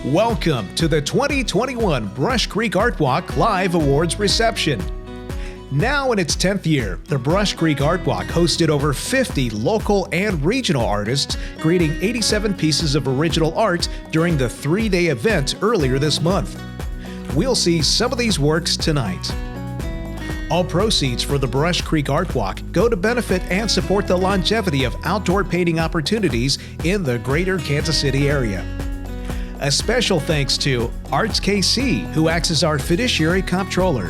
Welcome to the 2021 Brush Creek Art Walk Live Awards reception. Now in its 10th year, the Brush Creek Art Walk hosted over 50 local and regional artists, creating 87 pieces of original art during the 3-day event earlier this month. We'll see some of these works tonight. All proceeds for the Brush Creek Art Walk go to benefit and support the longevity of outdoor painting opportunities in the greater Kansas City area. A special thanks to Arts KC, who acts as our fiduciary comptroller,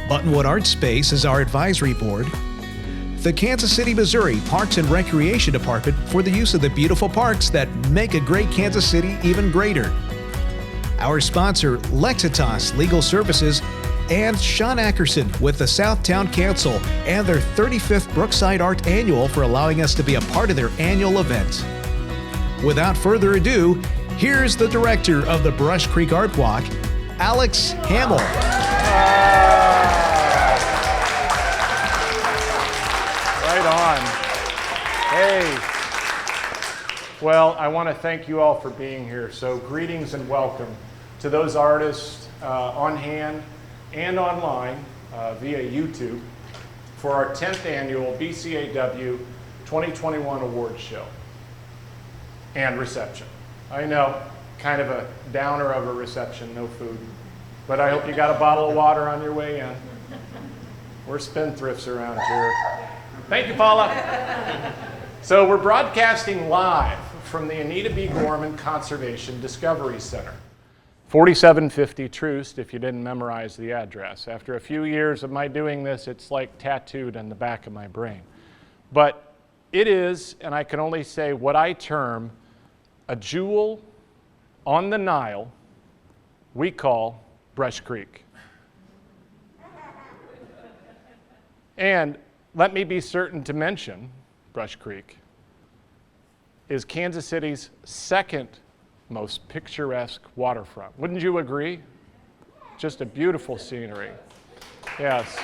Buttonwood Art Space as our advisory board, the Kansas City, Missouri Parks and Recreation Department for the use of the beautiful parks that make a great Kansas City even greater, our sponsor Lexitas Legal Services, and Sean Ackerson with the Southtown Council and their 35th Brookside Art Annual for allowing us to be a part of their annual event. Without further ado, here's the director of the Brush Creek Art Walk, Alex Hamill. Right on. Hey. Well, I want to thank you all for being here. So greetings and welcome to those artists on hand and online via YouTube for our 10th annual BCAW 2021 awards show and reception. I know, kind of a downer of a reception, no food. But I hope you got a bottle of water on your way in. We're spendthrifts around here. Thank you, Paula. So we're broadcasting live from the Anita B. Gorman Conservation Discovery Center. 4750 Troost, if you didn't memorize the address. After a few years of my doing this, it's like tattooed on the back of my brain. But it is, and I can only say what I term, a jewel on the Nile we call Brush Creek. And let me be certain to mention, Brush Creek is Kansas City's second most picturesque waterfront. Wouldn't you agree? Just a beautiful scenery. Yes.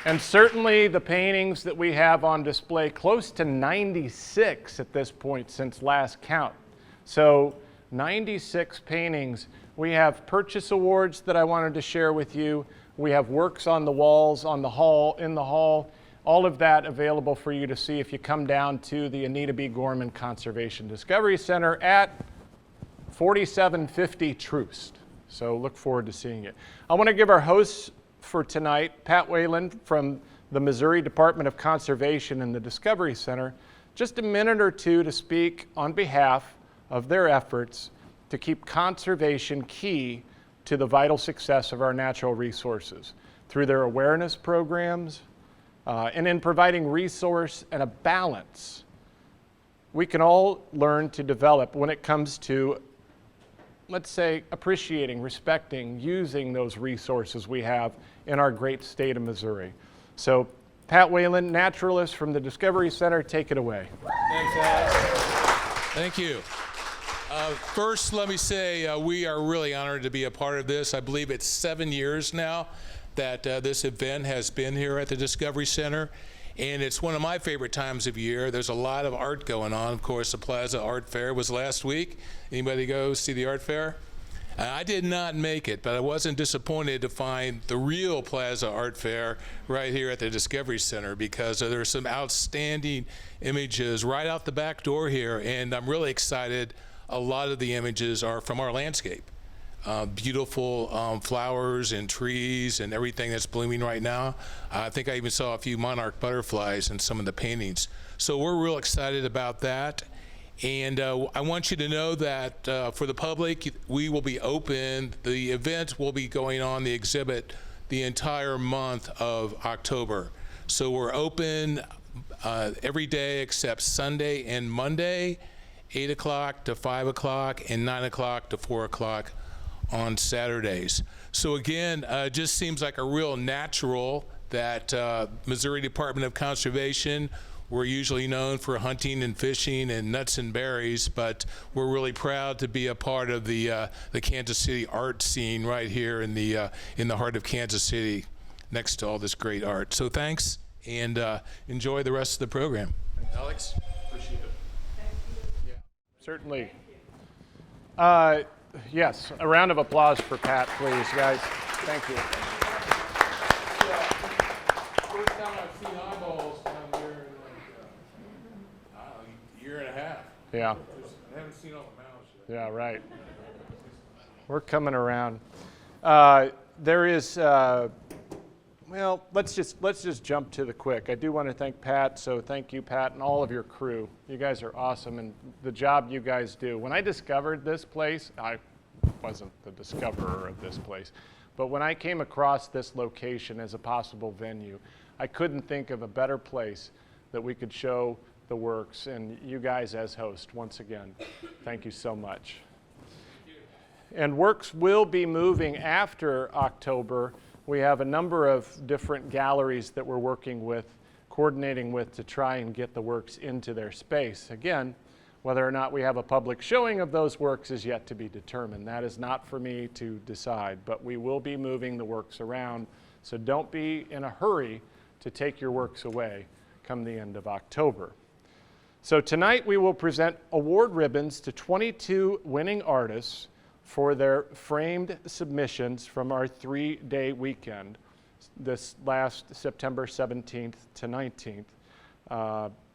And certainly the paintings that we have on display, close to 96 at this point since last count. So 96 paintings. We have purchase awards that I wanted to share with you. We have works on the walls, on the hall, in the hall. All of that available for you to see if you come down to the Anita B. Gorman Conservation Discovery Center at 4750 Troost. So look forward to seeing it. I want to give our hosts for tonight, Pat Whalen from the Missouri Department of Conservation and the Discovery Center, just a minute or two to speak on behalf of their efforts to keep conservation key to the vital success of our natural resources through their awareness programs and in providing resource and a balance we can all learn to develop when it comes to, let's say, appreciating, respecting, using those resources we have in our great state of Missouri. So Pat Whalen, Naturalist from the Discovery Center, take it away. Thanks, Alex. Thank you. First, let me say we are really honored to be a part of this. I believe it's 7 years now that this event has been here at the Discovery Center, and it's one of my favorite times of year. There's a lot of art going on. Of course, the Plaza Art Fair was last week. Anybody go see the art fair? I did not make it, but I wasn't disappointed to find the real Plaza Art Fair right here at the Discovery Center, because there's some outstanding images right out the back door here, and I'm really excited. A lot of the images are from our landscape. Beautiful flowers and trees and everything that's blooming right now. I think I even saw a few monarch butterflies in some of the paintings. So we're real excited about that. And I want you to know that for the public, we will be open. The event will be going on, the exhibit, the entire month of October. So we're open every day except Sunday and Monday, 8 o'clock to 5 o'clock, and 9 o'clock to 4 o'clock on Saturdays. So again, it just seems like a real natural that Missouri Department of Conservation, we're usually known for hunting and fishing and nuts and berries, but we're really proud to be a part of the Kansas City art scene right here in the heart of Kansas City, next to all this great art. So thanks, and enjoy the rest of the program. Alex, appreciate it. Certainly. Yes, a round of applause for Pat, please, guys. Thank you. First time I've seen eyeballs down here in like a year and a half. Yeah. I haven't seen all the mouths yet. Yeah, right. We're coming around. There is, well, let's just jump to the quick. I do want to thank Pat, so thank you, Pat, and all of your crew. You guys are awesome, and the job you guys do. When I discovered this place, I wasn't the discoverer of this place, but when I came across this location as a possible venue, I couldn't think of a better place that we could show the works, and you guys as host, once again, thank you so much. And works will be moving after October. We have a number of different galleries that we're working with, coordinating with to try and get the works into their space. Again, whether or not we have a public showing of those works is yet to be determined. That is not for me to decide, but we will be moving the works around. So don't be in a hurry to take your works away come the end of October. So tonight we will present award ribbons to 22 winning artists for their framed submissions from our 3-day weekend, this last September 17th to 19th.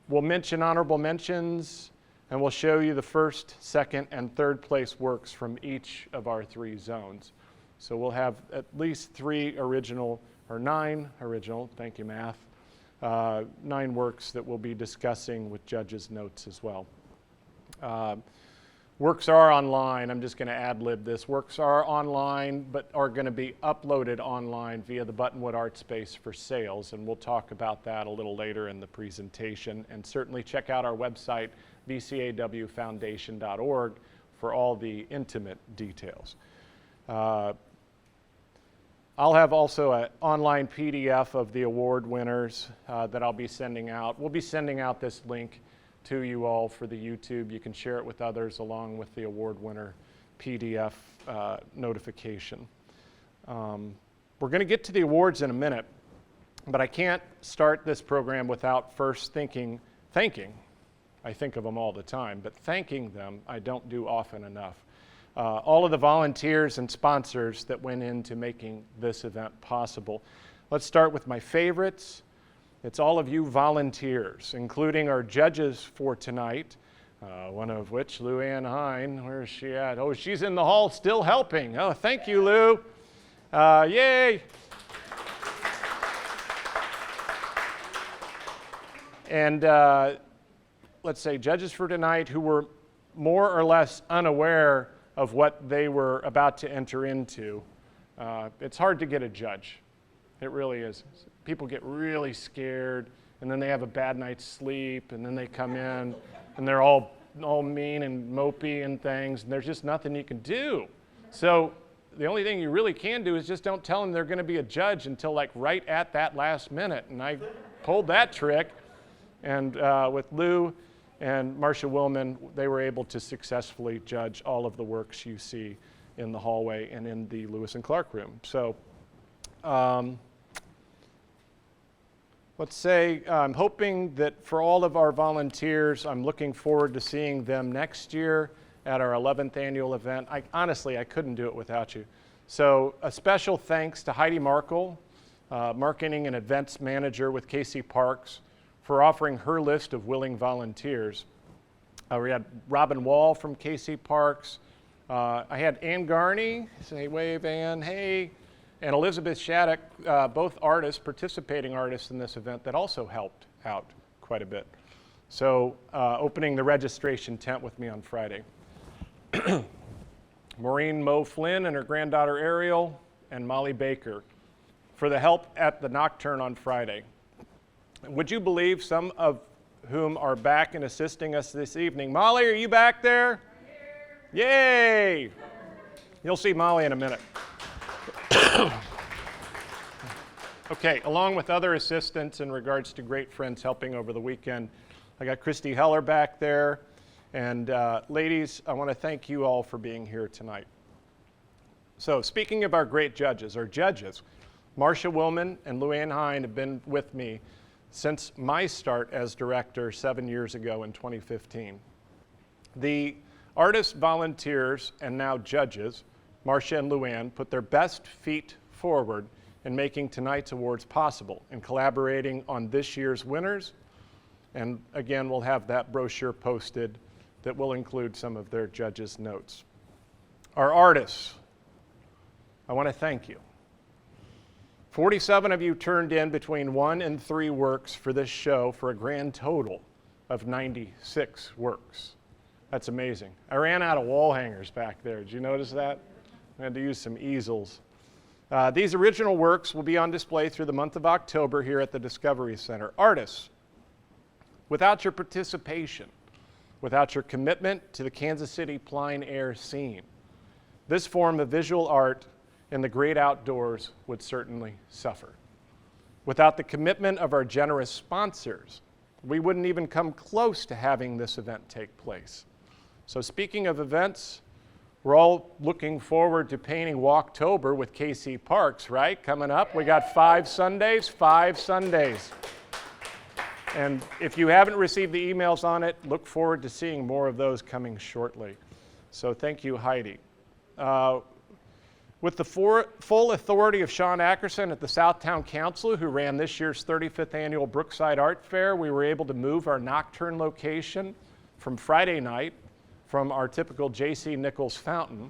We'll mention honorable mentions, and we'll show you the first, second, and third place works from each of our 3 zones. So we'll have at least 9 original, thank you, math, 9 works that we'll be discussing with judges' notes as well. Works are online. I'm just going to ad-lib this. Works are online, but are going to be uploaded online via the Buttonwood Art Space for sales, and we'll talk about that a little later in the presentation. And certainly check out our website, bcawfoundation.org, for all the intimate details. I'll have also an online PDF of the award winners that I'll be sending out. We'll be sending out this link to you all for the YouTube. You can share it with others along with the award winner PDF notification. We're going to get to the awards in a minute, but I can't start this program without first thanking. I think of them all the time, but thanking them I don't do often enough. All of the volunteers and sponsors that went into making this event possible. Let's start with my favorites. It's all of you volunteers, including our judges for tonight, one of which, LouAnne Hein. Where is she at? Oh, she's in the hall still helping. Oh, thank you, Lou. Yay. And let's say judges for tonight who were more or less unaware of what they were about to enter into. It's hard to get a judge. It really is. People get really scared, and then they have a bad night's sleep, and then they come in, and they're all mean and mopey and things, and there's just nothing you can do. So the only thing you really can do is just don't tell them they're going to be a judge until like right at that last minute. And I pulled that trick, and with Lou and Marcia Willman, they were able to successfully judge all of the works you see in the hallway and in the Lewis and Clark room. So. Let's say I'm hoping that for all of our volunteers, I'm looking forward to seeing them next year at our 11th annual event. Honestly, I couldn't do it without you. So a special thanks to Heide Markle, Marketing and Events Manager with KCParks, for offering her list of willing volunteers. We had Robin Wall from KCParks. I had Ann Garney, say wave Ann, hey. And Elizabeth Shattuck, both artists, participating artists in this event that also helped out quite a bit. So opening the registration tent with me on Friday. Maureen Flynn and her granddaughter Ariel, and Molly Baker for the help at the Nocturne on Friday. Would you believe some of whom are back and assisting us this evening? Molly, are you back there? I'm here. Yay! You'll see Molly in a minute. Okay, along with other assistants in regards to great friends helping over the weekend, I got Kristi Heller back there. And ladies, I want to thank you all for being here tonight. So speaking of our great judges, Marcia Willman and LouAnne Hein have been with me since my start as director 7 years ago in 2015. The Artists, volunteers, and now judges, Marcia and LouAnne, put their best feet forward in making tonight's awards possible and collaborating on this year's winners. And again, we'll have that brochure posted that will include some of their judges' notes. Our artists, I want to thank you. 47 of you turned in between 1 and 3 works for this show for a grand total of 96 works. That's amazing. I ran out of wall hangers back there. Did you notice that? I had to use some easels. These original works will be on display through the month of October here at the Discovery Center. Artists, without your participation, without your commitment to the Kansas City plein air scene, this form of visual art in the great outdoors would certainly suffer. Without the commitment of our generous sponsors, we wouldn't even come close to having this event take place. So speaking of events, we're all looking forward to painting Walktober with KCParks, right? Coming up, we got 5 Sundays. And if you haven't received the emails on it, look forward to seeing more of those coming shortly. So thank you, Heidi. With the full authority of Sean Ackerson at the Southtown Council, who ran this year's 35th annual Brookside Art Fair, we were able to move our nocturne location from Friday night from our typical J.C. Nichols fountain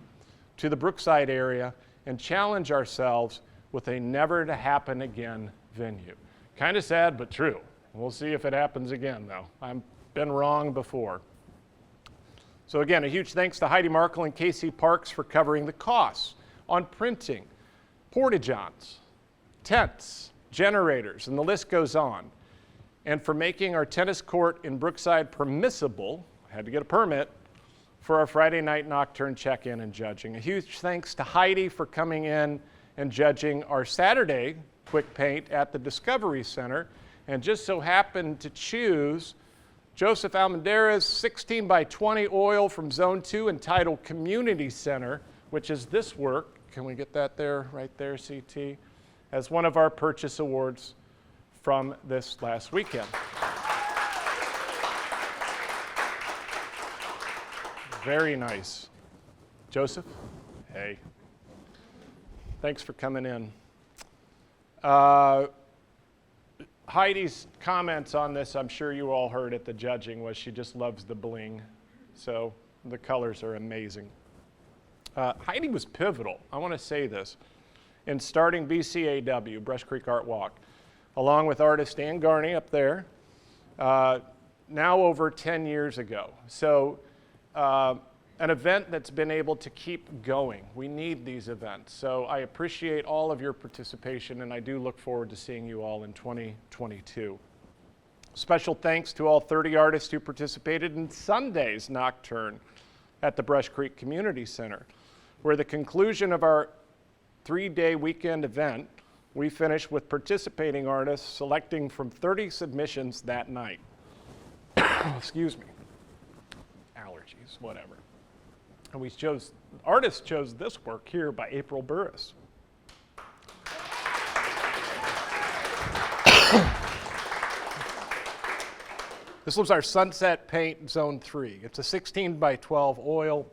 to the Brookside area and challenge ourselves with a never-to-happen-again venue. Kind of sad, but true. We'll see if it happens again, though. I've been wrong before. So again, a huge thanks to Heide Markle and KCParks for covering the costs on printing, porta-johns, tents, generators, and the list goes on, and for making our tennis court in Brookside permissible, I had to get a permit, for our Friday night nocturne check-in and judging. A huge thanks to Heidi for coming in and judging our Saturday quick paint at the Discovery Center, and just so happened to choose Joseph Almendera's 16 by 20 oil from Zone 2 entitled Community Center, which is this work. Can we get that there, right there, CT? As one of our purchase awards from this last weekend. Very nice. Joseph, hey. Thanks for coming in. Heidi's comments on this, I'm sure you all heard at the judging, was she just loves the bling. So the colors are amazing. Heidi was pivotal, I want to say this, in starting BCAW, Brush Creek Art Walk, along with artist Dan Garney up there, now over 10 years ago. So an event that's been able to keep going. We need these events. So I appreciate all of your participation, and I do look forward to seeing you all in 2022. Special thanks to all 30 artists who participated in Sunday's Nocturne at the Brush Creek Community Center, where the conclusion of our 3-day weekend event, we finished with participating artists selecting from 30 submissions that night. Excuse me. Allergies, whatever. And artists chose this work here by April Burris. This was our Sunset Paint Zone 3. It's a 16 by 12 oil,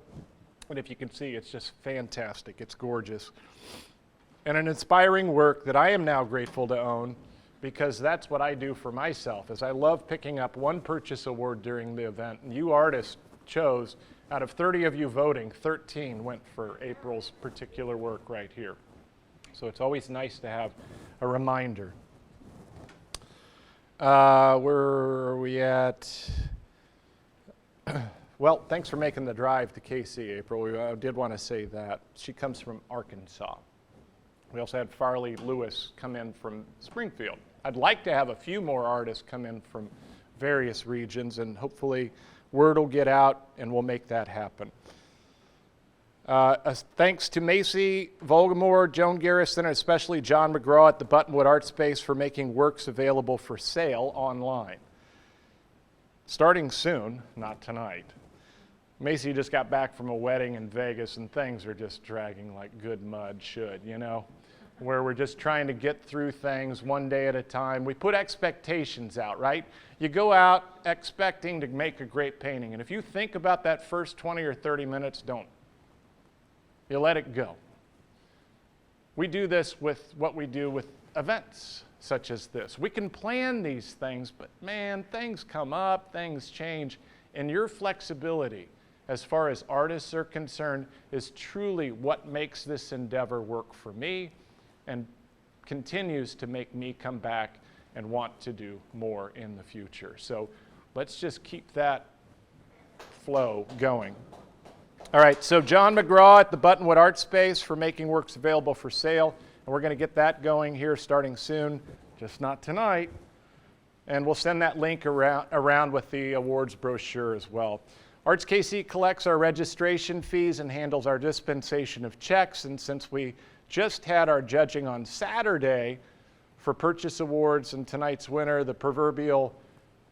and if you can see, it's just fantastic. It's gorgeous. And an inspiring work that I am now grateful to own, because that's what I do for myself, is I love picking up one purchase award during the event, and you artists chose, out of 30 of you voting, 13 went for April's particular work right here. So it's always nice to have a reminder. Where are we at? Well, thanks for making the drive to KC, April. I did want to say that. She comes from Arkansas. We also had Farley Lewis come in from Springfield. I'd like to have a few more artists come in from various regions, and hopefully word will get out and we'll make that happen. Thanks to Macy Volgamore, Joan Garrison, and especially John McGraw at the Buttonwood Art Space for making works available for sale online. Starting soon, not tonight. Macy just got back from a wedding in Vegas and things are just dragging like good mud should, you know. where we're just trying to get through things one day at a time. We put expectations out, right? You go out expecting to make a great painting, and if you think about that first 20 or 30 minutes, don't. You let it go. We do this with what we do with events such as this. We can plan these things, but man, things come up, things change, and your flexibility as far as artists are concerned is truly what makes this endeavor work for me and continues to make me come back and want to do more in the future. So let's just keep that flow going. All right, so John McGraw at the Buttonwood Art Space for making works available for sale. And we're going to get that going here starting soon, just not tonight. And we'll send that link around with the awards brochure as well. Arts KC collects our registration fees and handles our dispensation of checks. And since we just had our judging on Saturday for purchase awards and tonight's winner, the proverbial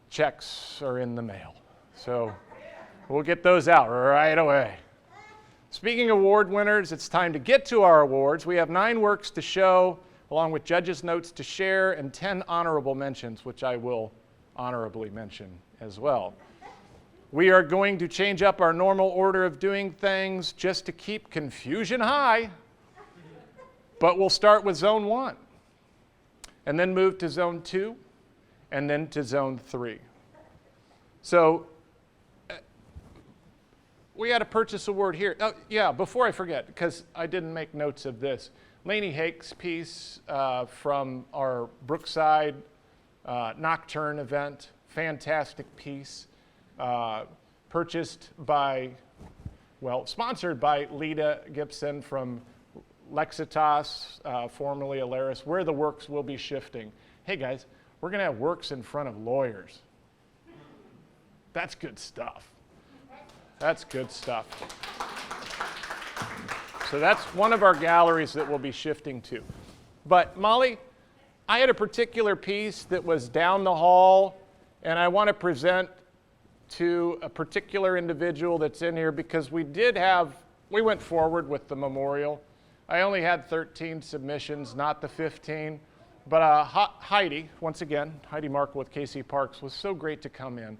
checks are in the mail. So we'll get those out right away. Speaking of award winners, it's time to get to our awards. We have 9 works to show, along with judges' notes to share, and 10 honorable mentions, which I will honorably mention as well. We are going to change up our normal order of doing things just to keep confusion high, but we'll start with Zone 1, and then move to Zone 2, and then to Zone 3. So, we had a purchase award here. Oh, yeah, before I forget, because I didn't make notes of this. Lainey Hake's piece from our Brookside Nocturne event, fantastic piece, purchased by, well, sponsored by Leda Gipson from Lexitas, formerly Alaris, where the works will be shifting. Hey guys, we're gonna have works in front of lawyers. That's good stuff. That's good stuff. So that's one of our galleries that we'll be shifting to. But Molly, I had a particular piece that was down the hall, and I want to present to a particular individual that's in here because we went forward with the memorial. I only had 13 submissions, not the 15. But Heidi, once again, Heide Markle with KCParks, was so great to come in.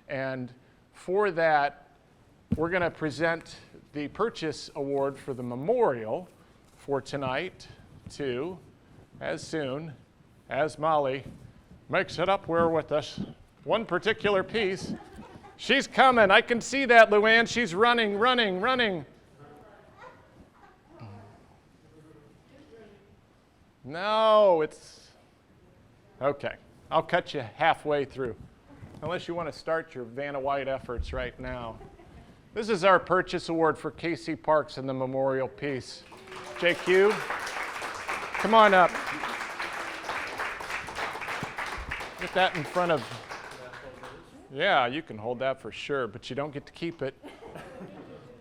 And for that, we're going to present the purchase award for the memorial for tonight to, as soon as Molly makes it up here with us, one particular piece. She's coming. I can see that, LouAnne. She's running, running, running. No, it's okay. I'll cut you halfway through, unless you want to start your Vanna White efforts right now. This is our purchase award for KCParks and the memorial piece. JQ, come on up. Get that in front of, yeah, you can hold that for sure, but you don't get to keep it.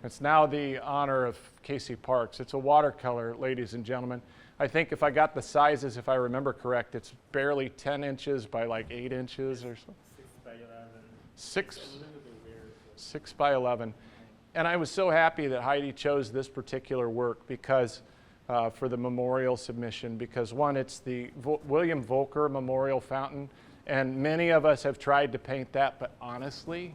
It's now the honor of KCParks. It's a watercolor, ladies and gentlemen. I think if I got the sizes, if I remember correct, it's barely 10 inches by like 8 inches or something. 6 by 11. And I was so happy that Heidi chose this particular work because for the memorial submission, because one, it's the William Volker Memorial Fountain, and many of us have tried to paint that, but honestly,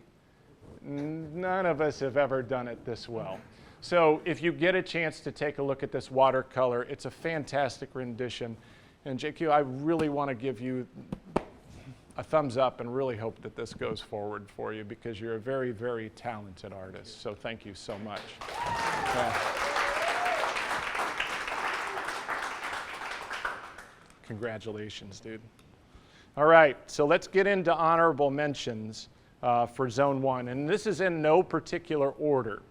none of us have ever done it this well. So if you get a chance to take a look at this watercolor, it's a fantastic rendition. And JQ, I really want to give you a thumbs up and really hope that this goes forward for you because you're a very, very talented artist. So thank you so much. Yeah. Congratulations, dude. All right, so let's get into honorable mentions for Zone 1. And this is in no particular order.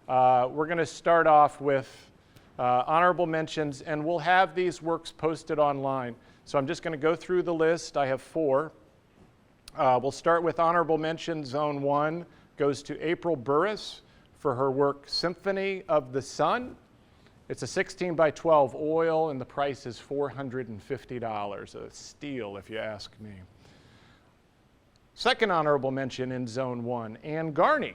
We're going to start off with honorable mentions, and we'll have these works posted online. So I'm just going to go through the list. I have 4. We'll start with honorable mention. Zone 1 goes to April Burris for her work Symphony of the Sun. It's a 16 by 12 oil, and the price is $450, a steal if you ask me. Second honorable mention in Zone 1, Anne Garney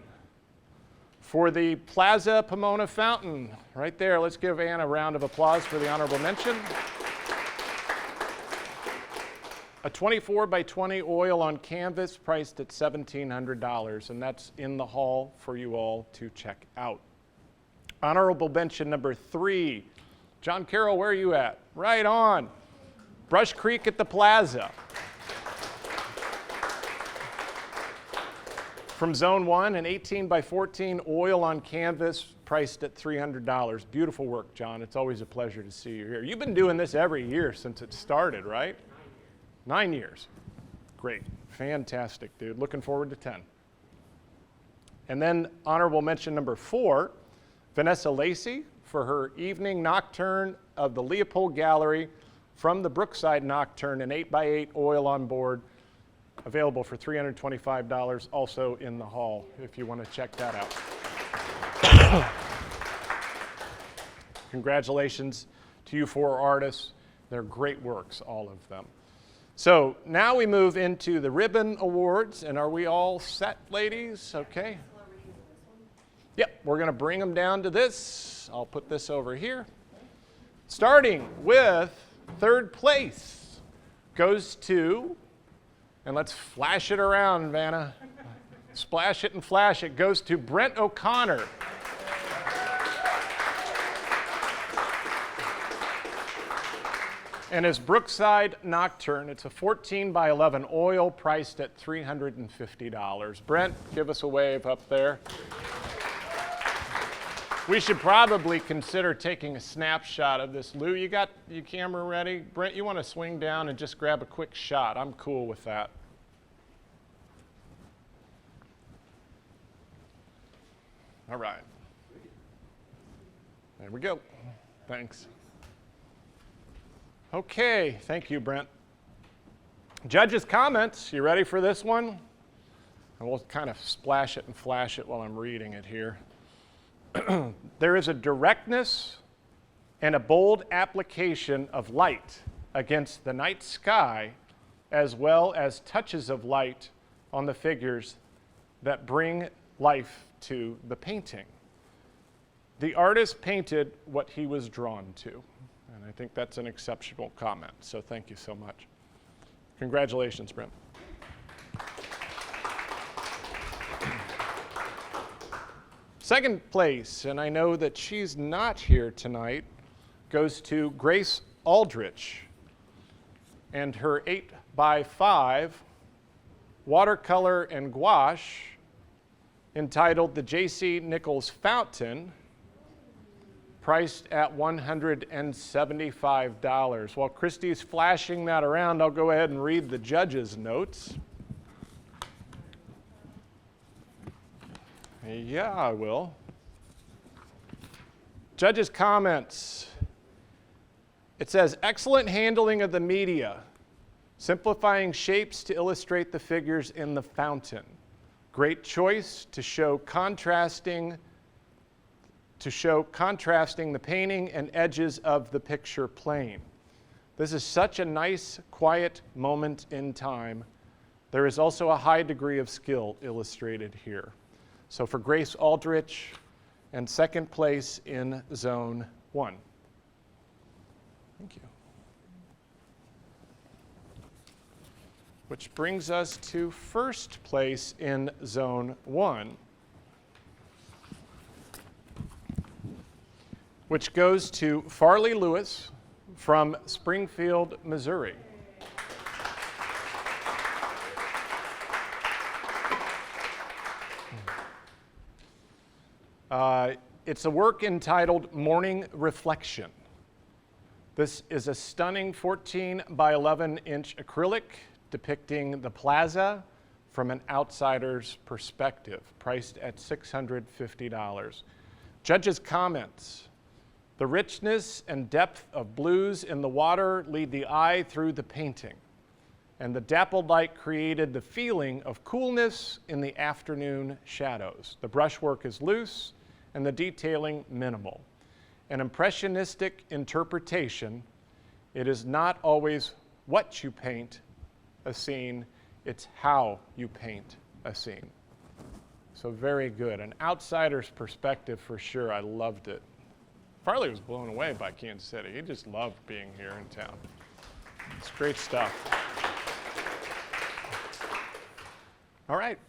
For the Plaza Pomona Fountain, right there, let's give Ann a round of applause for the honorable mention. A 24 by 20 oil on canvas priced at $1,700, and that's in the hall for you all to check out. Honorable mention number 3. John Carroll, where are you at? Right on. Brush Creek at the Plaza. From Zone 1, an 18 by 14 oil on canvas priced at $300. Beautiful work, John. It's always a pleasure to see you here. You've been doing this every year since it started, right? 9 years. Great. Fantastic, dude. Looking forward to 10. And then honorable mention number 4, Vanessa Lacey for her evening nocturne of the Leopold Gallery from the Brookside Nocturne, an 8x8 oil on board, available for $325, also in the hall if you want to check that out. Congratulations to you 4 artists. They're great works, all of them. So now we move into the ribbon awards, and are we all set, ladies? Okay. Yep, we're going to bring them down to this. I'll put this over here. Starting with 3rd place goes to, and let's flash it around, Vanna. Splash it and flash it. Goes to Brent O'Connor. And his Brookside Nocturne, it's a 14 by 11 oil priced at $350. Brent, give us a wave up there. We should probably consider taking a snapshot of this. Lou, you got your camera ready? Brent, you want to swing down and just grab a quick shot? I'm cool with that. All right. There we go. Thanks. Okay, thank you, Brent. Judges' comments, you ready for this one? And we'll kind of splash it and flash it while I'm reading it here. There is a directness and a bold application of light against the night sky, as well as touches of light on the figures that bring life to the painting. The artist painted what he was drawn to. And I think that's an exceptional comment, so thank you so much. Congratulations, Brent. Second place, and I know that she's not here tonight, goes to Grace Aldrich and her 8 by 5 watercolor and gouache entitled The J.C. Nichols Fountain, priced at $175. While Kristi's flashing that around, I'll go ahead and read the judges' notes. Yeah, I will. Judges' comments. It says, excellent handling of the media, simplifying shapes to illustrate the figures in the fountain. Great choice to show contrasting the painting and edges of the picture plane. This is such a nice, quiet moment in time. There is also a high degree of skill illustrated here. So for Grace Aldrich, and second place in Zone 1. Thank you. Which brings us to first place in Zone 1, which goes to Farley Lewis from Springfield, Missouri. It's a work entitled Morning Reflection. This is a stunning 14 by 11 inch acrylic depicting the plaza from an outsider's perspective, priced at $650. Judges' comments. The richness and depth of blues in the water lead the eye through the painting, and the dappled light created the feeling of coolness in the afternoon shadows. The brushwork is loose and the detailing minimal. An impressionistic interpretation, it is not always what you paint a scene, it's how you paint a scene. So very good. An outsider's perspective for sure. I loved it. Farley was blown away by Kansas City. He just loved being here in town. It's great stuff. All right.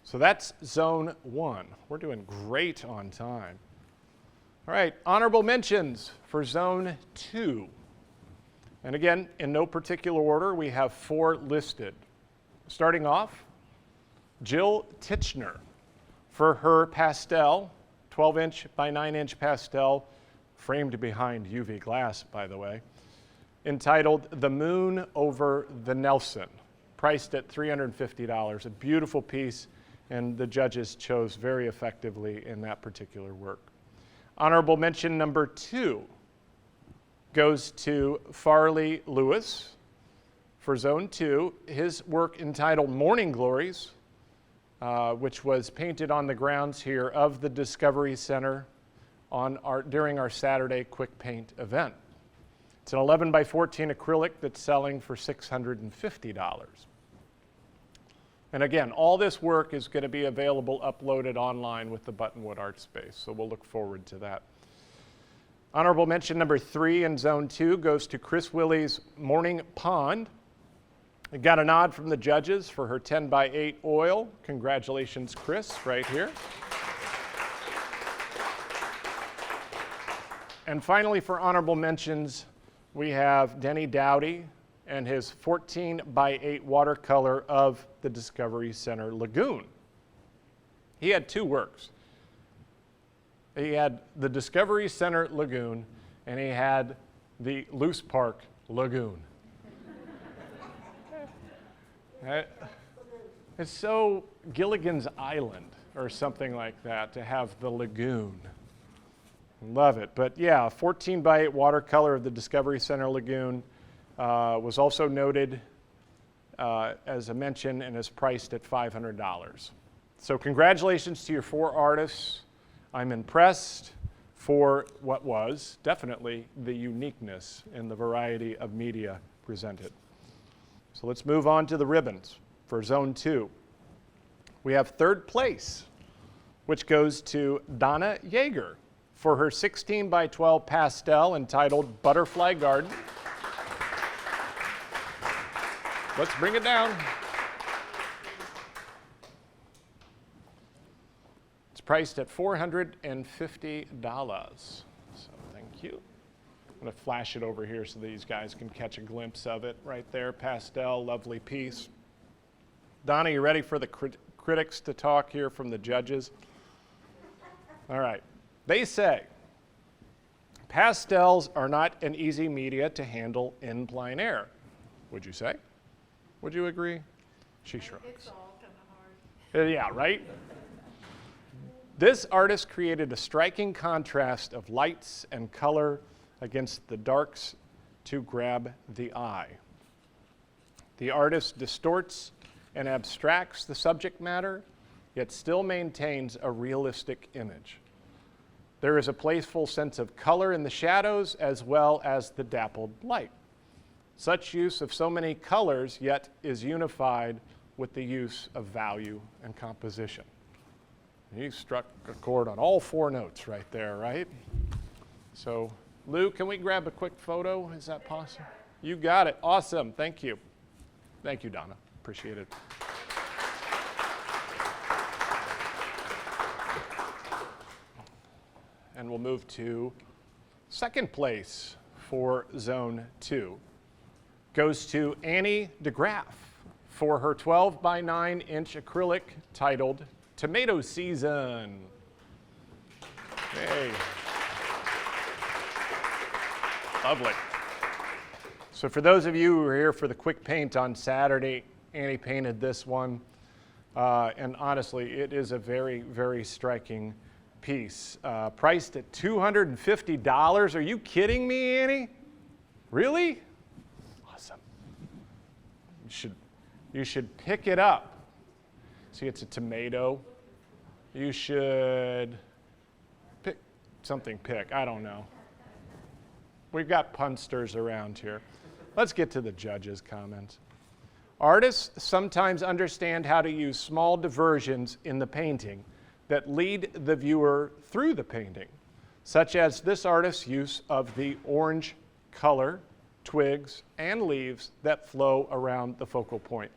So that's Zone 1. We're doing great on time. All right. Honorable mentions for Zone 2. And again, in no particular order, we have 4 listed. Starting off, Jill Titchener for her pastel, 12-inch by 9-inch pastel, framed behind UV glass, by the way, entitled The Moon Over the Nelson, priced at $350. A beautiful piece, and the judges chose very effectively in that particular work. Honorable mention number 2 goes to Farley Lewis for Zone 2. His work entitled Morning Glories, which was painted on the grounds here of the Discovery Center during our Saturday Quick Paint event. It's an 11 by 14 acrylic that's selling for $650. And again, all this work is going to be available uploaded online with the Buttonwood Art Space, so we'll look forward to that. Honorable mention number 3 in Zone 2 goes to Chris Willey's Morning Pond. It got a nod from the judges for her 10 by 8 oil. Congratulations, Chris, right here. And finally, for honorable mentions, we have Denny Dowdy and his 14 by 8 watercolor of the Discovery Center Lagoon. He had 2 works. He had the Discovery Center Lagoon, and he had the Loose Park Lagoon. It's so Gilligan's Island or something like that to have the lagoon. Love it. But yeah, 14 by 8 watercolor of the Discovery Center Lagoon was also noted as a mention and is priced at $500. So congratulations to your 4 artists. I'm impressed for what was definitely the uniqueness in the variety of media presented. So let's move on to the ribbons for Zone 2. We have 3rd place, which goes to Donna Yeager for her 16 by 12 pastel entitled Butterfly Garden. Let's bring it down. It's priced at $450. So thank you. I'm going to flash it over here so these guys can catch a glimpse of it right there. Pastel, lovely piece. Donna, you ready for the critics to talk here from the judges? All right. They say pastels are not an easy media to handle in plein air. Would you say? Would you agree? She shrugs. It's all kind of hard. Yeah, right? This artist created a striking contrast of lights and color against the darks to grab the eye. The artist distorts and abstracts the subject matter, yet still maintains a realistic image. There is a playful sense of color in the shadows as well as the dappled light. Such use of so many colors yet is unified with the use of value and composition. He struck a chord on all 4 notes right there, right? So, Lou, can we grab a quick photo? Is that possible? You got it. Awesome. Thank you. Thank you, Donna. Appreciate it. And we'll move to 2nd place for Zone 2. Goes to Annie DeGraff for her 12 by 9-inch acrylic titled Tomato Season. Hey. Lovely. So for those of you who were here for the quick paint on Saturday, Annie painted this one. And honestly, it is a very, very striking piece. Priced at $250. Are you kidding me, Annie? Really? Awesome. You should pick it up. See, it's a tomato. You should pick something. I don't know. We've got punsters around here. Let's get to the judges' comments. Artists sometimes understand how to use small diversions in the painting that lead the viewer through the painting, such as this artist's use of the orange color, twigs, and leaves that flow around the focal point,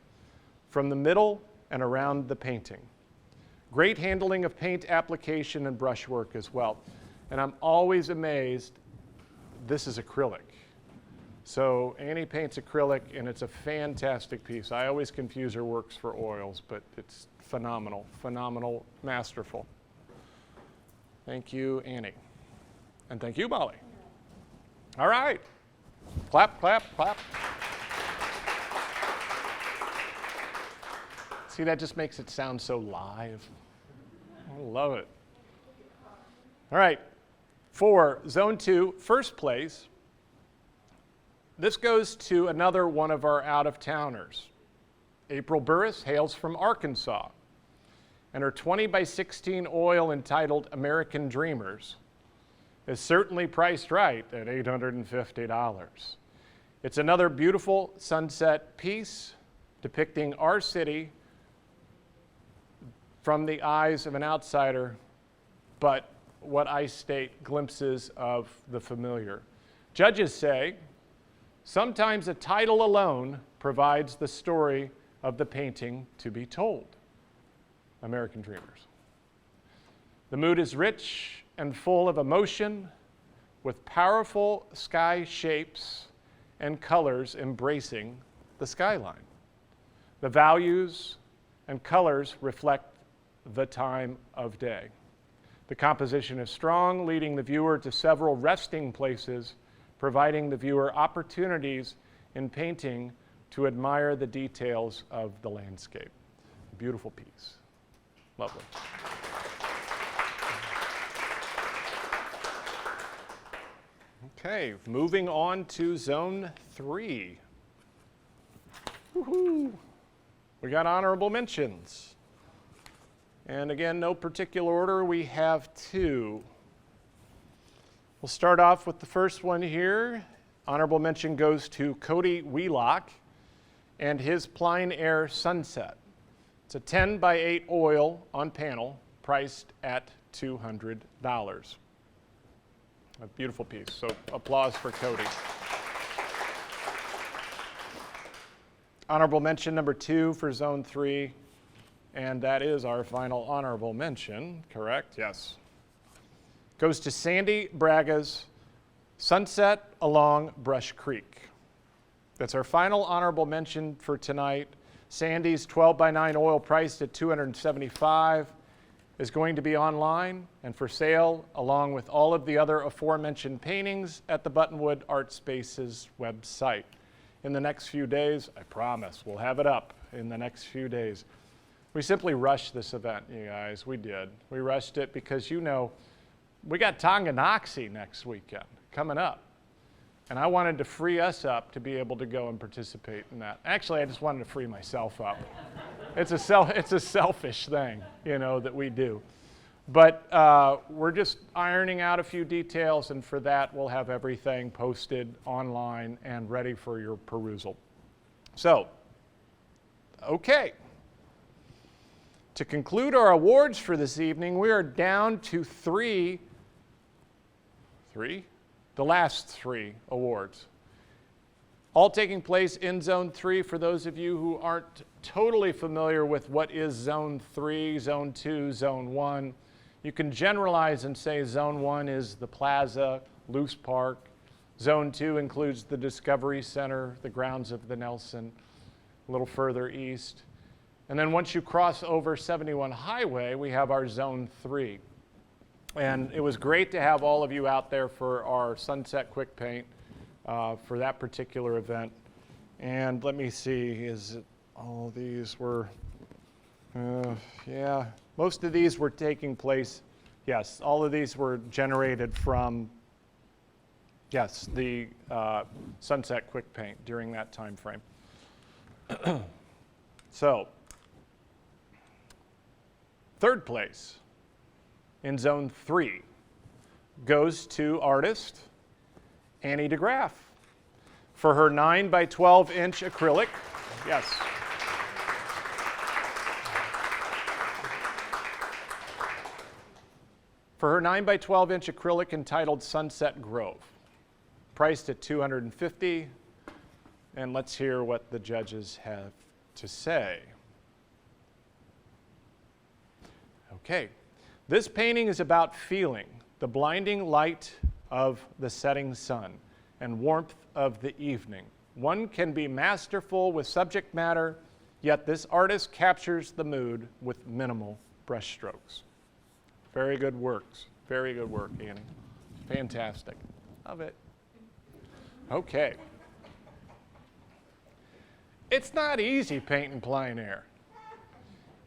from the middle and around the painting. Great handling of paint application and brushwork as well. And I'm always amazed, this is acrylic. So Annie paints acrylic, and it's a fantastic piece. I always confuse her works for oils, but it's phenomenal, phenomenal, masterful. Thank you, Annie. And thank you, Molly. All right. Clap, clap, clap. See, that just makes it sound so live. I love it. All right. For Zone 2, first place, this goes to another one of our out-of-towners. April Burris hails from Arkansas, and her 20 by 16 oil entitled American Dreamers is certainly priced right at $850. It's another beautiful sunset piece depicting our city from the eyes of an outsider, but what I state, glimpses of the familiar. Judges say, sometimes a title alone provides the story of the painting to be told. American Dreamers. The mood is rich and full of emotion, with powerful sky shapes and colors embracing the skyline. The values and colors reflect the time of day. The composition is strong, leading the viewer to several resting places, providing the viewer opportunities in painting to admire the details of the landscape. Beautiful piece. Lovely. Okay, moving on to Zone 3. Woohoo! We got honorable mentions. And again, no particular order, we have 2. We'll start off with the first one here. Honorable mention goes to Cody Wheelock and his Plein Air Sunset. It's a 10 by 8 oil on panel, priced at $200. A beautiful piece, so applause for Cody. Honorable mention number 2 for Zone 3, and that is our final honorable mention, correct? Yes. Goes to Sandy Braga's Sunset Along Brush Creek. That's our final honorable mention for tonight. Sandy's 12 by 9 oil priced at $275 is going to be online and for sale along with all of the other aforementioned paintings at the Buttonwood Art Spaces website. In the next few days, I promise, we'll have it up in the next few days. We simply rushed this event, you guys. We did. We rushed it because, you know, we got Tonganoxie next weekend coming up. And I wanted to free us up to be able to go and participate in that. Actually, I just wanted to free myself up. It's a selfish thing, you know, that we do. But we're just ironing out a few details, and for that, we'll have everything posted online and ready for your perusal. So, okay. To conclude our awards for this evening, we are down to the last 3 awards. All taking place in Zone 3. For those of you who aren't totally familiar with what is Zone 3, Zone 2, Zone 1, you can generalize and say Zone 1 is the Plaza, Luce Park. Zone 2 includes the Discovery Center, the grounds of the Nelson, a little further east. And then once you cross over 71 Highway, we have our Zone 3. And it was great to have all of you out there for our Sunset Quick Paint for that particular event. And let me see, is it all these were, yeah, most of these were taking place, yes, all of these were generated from, yes, the Sunset Quick Paint during that time frame. So, third place in Zone 3 goes to artist Annie DeGraff for her 9 by 12 inch acrylic. Yes. for her 9 by 12 inch acrylic entitled Sunset Grove, priced at $250. And let's hear what the judges have to say. Okay, this painting is about feeling the blinding light of the setting sun and warmth of the evening. One can be masterful with subject matter, yet this artist captures the mood with minimal brushstrokes. Very good works. Very good work, Annie. Fantastic. Love it. Okay. It's not easy painting plein air.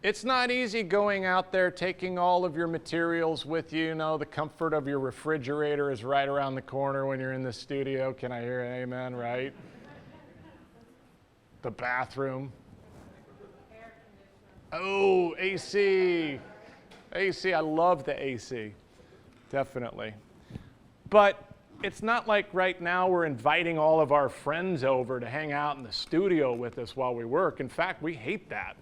It's not easy going out there, taking all of your materials with you. You know, the comfort of your refrigerator is right around the corner when you're in the studio. Can I hear an amen, right? The bathroom. Oh, AC. AC, I love the AC, definitely. But it's not like right now we're inviting all of our friends over to hang out in the studio with us while we work. In fact, we hate that.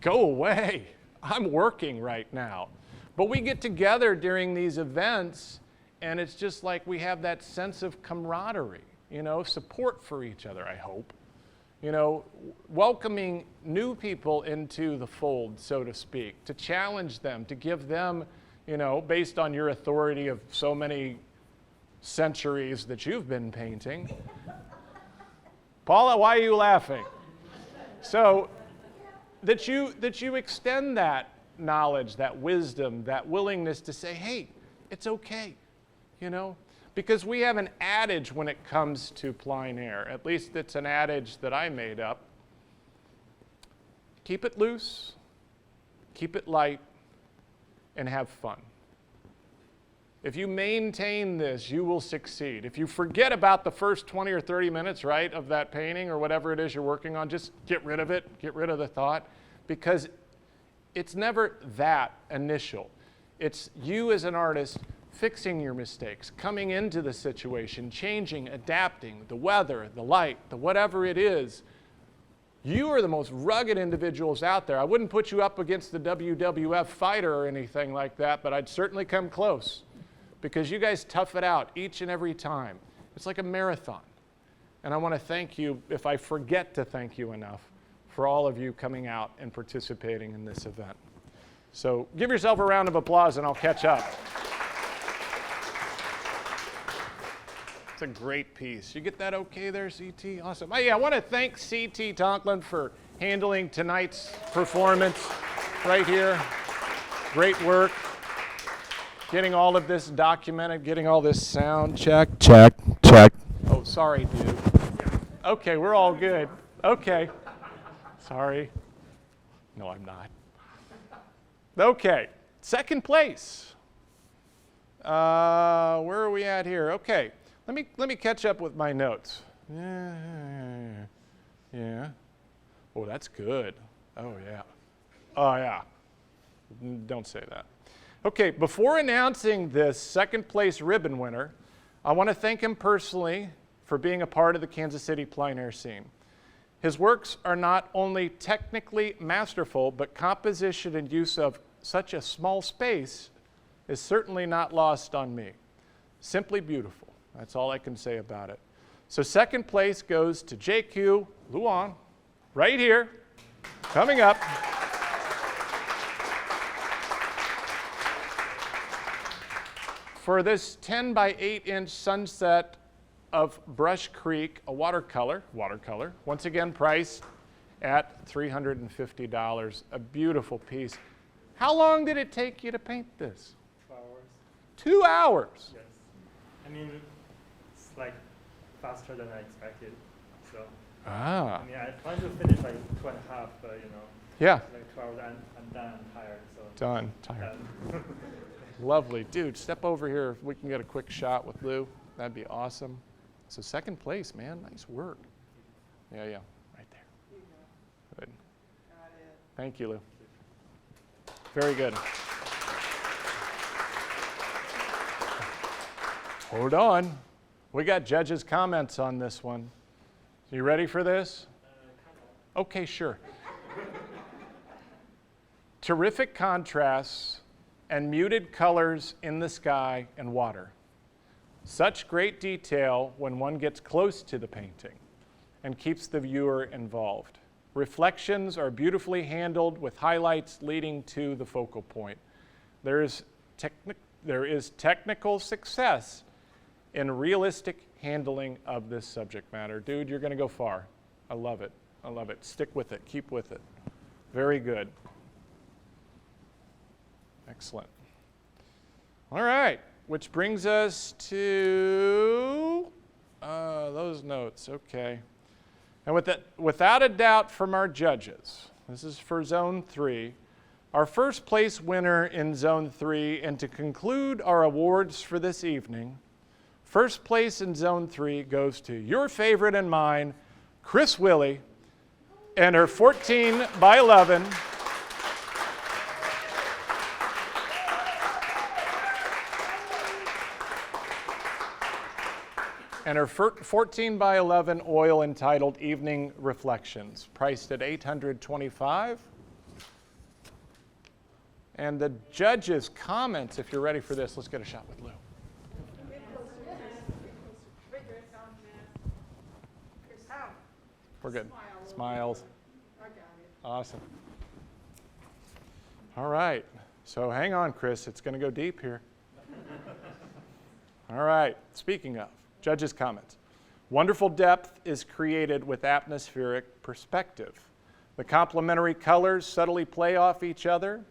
Go away. I'm working right now. But we get together during these events, and it's just like we have that sense of camaraderie, you know, support for each other, I hope. You know, welcoming new people into the fold, so to speak, to challenge them, to give them, you know, based on your authority of so many centuries that you've been painting. Paula, why are you laughing? So that you extend that knowledge, that wisdom, that willingness to say, hey, it's okay, you know? Because we have an adage when it comes to plein air. At least it's an adage that I made up. Keep it loose, keep it light, and have fun. If you maintain this, you will succeed. If you forget about the first 20 or 30 minutes, right, of that painting or whatever it is you're working on, just get rid of it, get rid of the thought, because it's never that initial. It's you as an artist fixing your mistakes, coming into the situation, changing, adapting, the weather, the light, the whatever it is. You are the most rugged individuals out there. I wouldn't put you up against the WWF fighter or anything like that, but I'd certainly come close because you guys tough it out each and every time. It's like a marathon. And I want to thank you, if I forget to thank you enough, for all of you coming out and participating in this event. So give yourself a round of applause and I'll catch up. It's a great piece. You get that okay there, CT? Awesome. Oh, yeah, I want to thank CT Tonklin for handling tonight's performance right here. Great work. Getting all of this documented, getting all this sound check. Oh, sorry, dude. Okay, we're all good. Okay. Sorry. No, I'm not. Okay, second place. Where are we at here? Okay. Let me catch up with my notes. Yeah. Oh, that's good. Oh, yeah. Oh, yeah. Don't say that. Okay, before announcing this second place ribbon winner, I want to thank him personally for being a part of the Kansas City plein air scene. His works are not only technically masterful, but composition and use of such a small space is certainly not lost on me. Simply beautiful. That's all I can say about it. So second place goes to JQ LouAnne, right here, coming up. For this 10 by 8 inch sunset of Brush Creek, a watercolor, once again priced at $350, a beautiful piece. How long did it take you to paint this? 2 hours. 2 hours? Yes. I mean, it's like faster than I expected. So, I mean, I planned to finish like 2.5, but you know, yeah. like 2 hours, I'm done, I'm tired. So Done, tired. done. Lovely. Dude, step over here if we can get a quick shot with Lou. That'd be awesome. So second place, man. Nice work. Yeah, right there. Good. Thank you, Lou. Very good. Hold on. We got judges' comments on this one. You ready for this? Okay, sure. Terrific contrasts and muted colors in the sky and water. Such great detail when one gets close to the painting and keeps the viewer involved. Reflections are beautifully handled with highlights leading to the focal point. There is technical success in realistic handling of this subject matter. Dude, you're going to go far. I love it. I love it. Stick with it. Keep with it. Very good. Excellent. All right, which brings us to those notes. Okay. And without a doubt from our judges, this is for Zone 3, our first place winner in Zone 3, and to conclude our awards for this evening, first place in Zone 3 goes to your favorite and mine, Chris Willie, and her 14 by 11 and her 14 by 11 oil entitled Evening Reflections, priced at $825. And the judges' comments, if you're ready for this, let's get a shot with Lou. We're good. Smiles. Awesome. All right. So hang on, Chris. It's going to go deep here. All right. Speaking of, judges' comments. Wonderful depth is created with atmospheric perspective. The complementary colors subtly play off each other.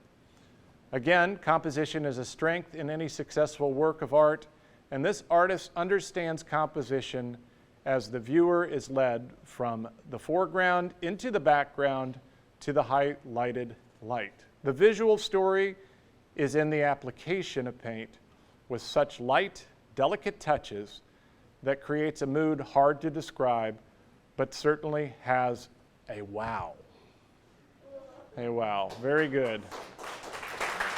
Again, composition is a strength in any successful work of art, and this artist understands composition as the viewer is led from the foreground into the background to the highlighted light. The visual story is in the application of paint with such light, delicate touches that creates a mood hard to describe, but certainly has a wow. A wow. Very good.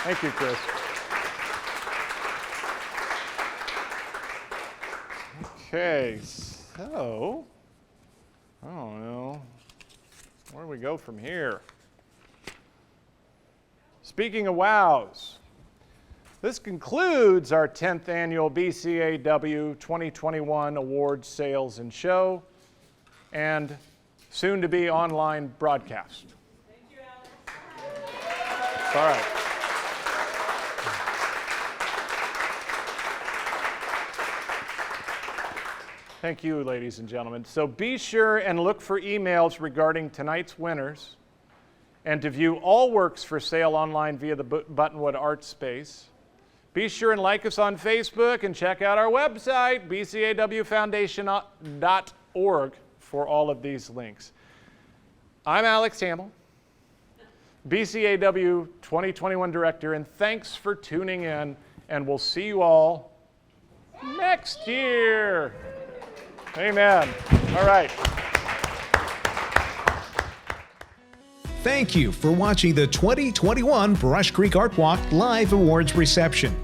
Thank you, Chris. Okay, so, I don't know. Where do we go from here? Speaking of wows, this concludes our 10th annual BCAW 2021 Awards Sales and Show, and soon to be online broadcast. Thank you, Alex. All right. Thank you, ladies and gentlemen. So be sure and look for emails regarding tonight's winners, and to view all works for sale online via the Buttonwood Art Space. Be sure and like us on Facebook and check out our website, bcawfoundation.org, for all of these links. I'm Alex Hamill, BCAW 2021 Director, and thanks for tuning in, and we'll see you all next year. Amen. All right. Thank you for watching the 2021 Brush Creek Art Walk Live Awards Reception.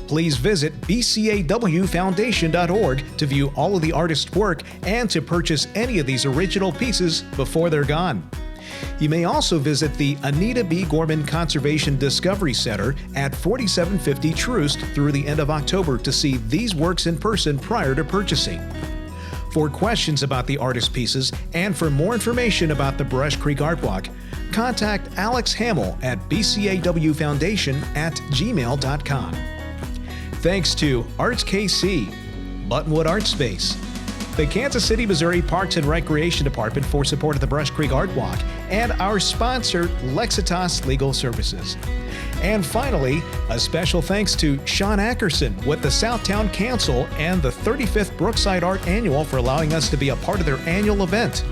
Please visit bcawfoundation.org to view all of the artists' work and to purchase any of these original pieces before they're gone. You may also visit the Anita B. Gorman Conservation Discovery Center at 4750 Troost through the end of October to see these works in person prior to purchasing. For questions about the artist pieces and for more information about the Brush Creek Art Walk, contact Alex Hamill at bcawfoundation@gmail.com. Thanks to Arts KC, Buttonwood Art Space, the Kansas City, Missouri Parks and Recreation Department for support of the Brush Creek Art Walk, and our sponsor, Lexitas Legal Services. And finally, a special thanks to Sean Ackerson with the Southtown Council and the 35th Brookside Art Annual for allowing us to be a part of their annual event.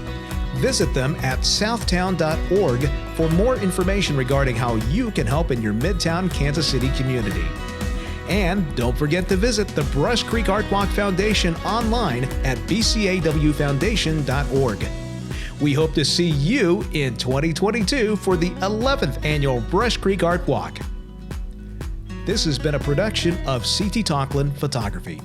Visit them at southtown.org for more information regarding how you can help in your Midtown Kansas City community. And don't forget to visit the Brush Creek Art Walk Foundation online at bcawfoundation.org. We hope to see you in 2022 for the 11th annual Brush Creek Art Walk. This has been a production of C.T. Tonklin Photography.